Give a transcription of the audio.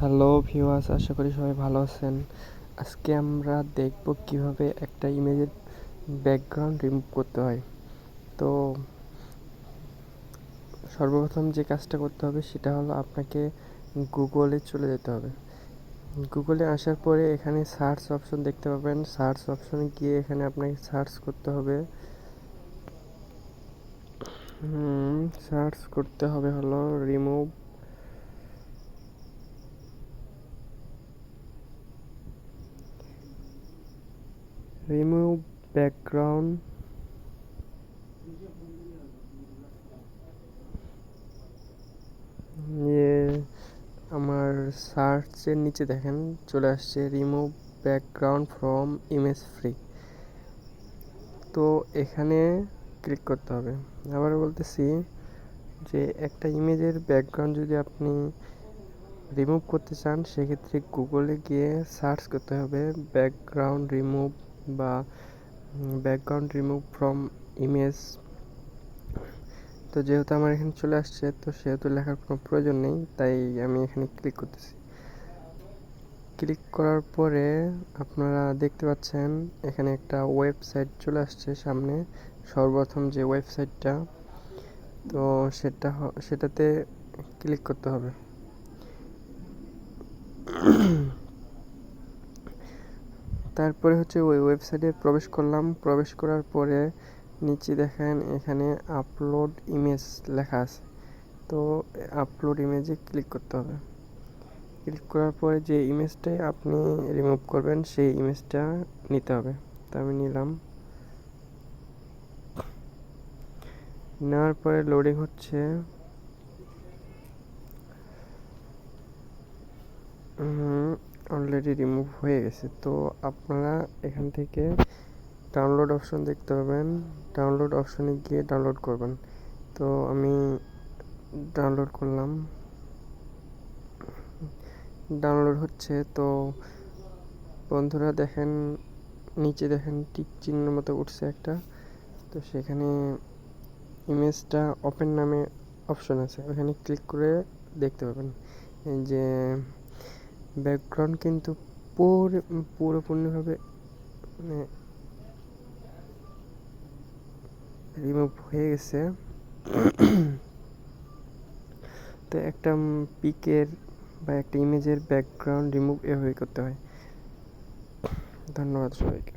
Hello viewers, আশা করি সবাই ভালো আছেন। আজকে আমরা দেখব কিভাবে একটা ইমেজের ব্যাকগ্রাউন্ড রিমুভ করতে হয়। তো সর্বপ্রথম যে কাজটা করতে হবে সেটা হলো আপনাকে গুগলে চলে যেতে হবে। গুগলে আসার পরে এখানে সার্চ অপশন দেখতে পাবেন। সার্চ অপশনে গিয়ে এখানে আপনাকে সার্চ করতে হবে। সার্চ করতে হবে হলো রিমুভ ব্যাকগ্রাউন্ড। আমার সার্চের নিচে দেখেন চলে আসছে remove background from image free. তো এখানে ক্লিক করতে হবে। আবার বলতেছি যে একটা ইমেজের ব্যাকগ্রাউন্ড যদি আপনি রিমুভ করতে চান সেক্ষেত্রে গুগলে গিয়ে সার্চ করতে হবে ব্যাকগ্রাউন্ড রিমুভ বা ব্যাকগ্রাউন্ড রিমুভ ফ্রম ইমেজ। তো যেহেতু আমার এখানে চলে আসছে, তো সেহেতু লেখার কোনো প্রয়োজন নেই, তাই আমি এখানে ক্লিক করতেছি। ক্লিক করার পরে আপনারা দেখতে পাচ্ছেন এখানে একটা ওয়েবসাইট চলে আসছে সামনে, সর্বপ্রথম যে ওয়েবসাইটটা। তো সেটাতে ক্লিক করতে হবে। তারপরে হচ্ছে ওই ওয়েবসাইটে প্রবেশ করলাম। প্রবেশ করার পরে নিচে দেখেন এখানে আপলোড ইমেজ লেখা আছে। তো আপলোড ইমেজে ক্লিক করতে হবে। ক্লিক করার পরে যে ইমেজটাই আপনি রিমুভ করবেন সেই ইমেজটা নিতে হবে। তো আমি নিলাম। নেওয়ার পরে লোডিং হচ্ছে। অলরেডি রিমুভ হয়ে গেছে। তো আপনারা এখান থেকে ডাউনলোড অপশন দেখতে পাবেন। ডাউনলোড অপশনে গিয়ে ডাউনলোড করবেন। তো আমি ডাউনলোড করলাম। ডাউনলোড হচ্ছে। তো বন্ধুরা দেখেন নিচে দেখেন টিক চিহ্নের মতো উঠছে একটা। তো সেখানে ইমেজটা ওপেন নামে অপশন আছে, ওখানে ক্লিক করে দেখতে পাবেন এই যে ব্যাকগ্রাউন্ড কিন্তু পুরোপূর্ণভাবে মানে রিমুভ হয়ে গেছে। তো একটা পিকের বা একটা ইমেজের ব্যাকগ্রাউন্ড রিমুভ এভাবে করতে হয়। ধন্যবাদ সবাইকে।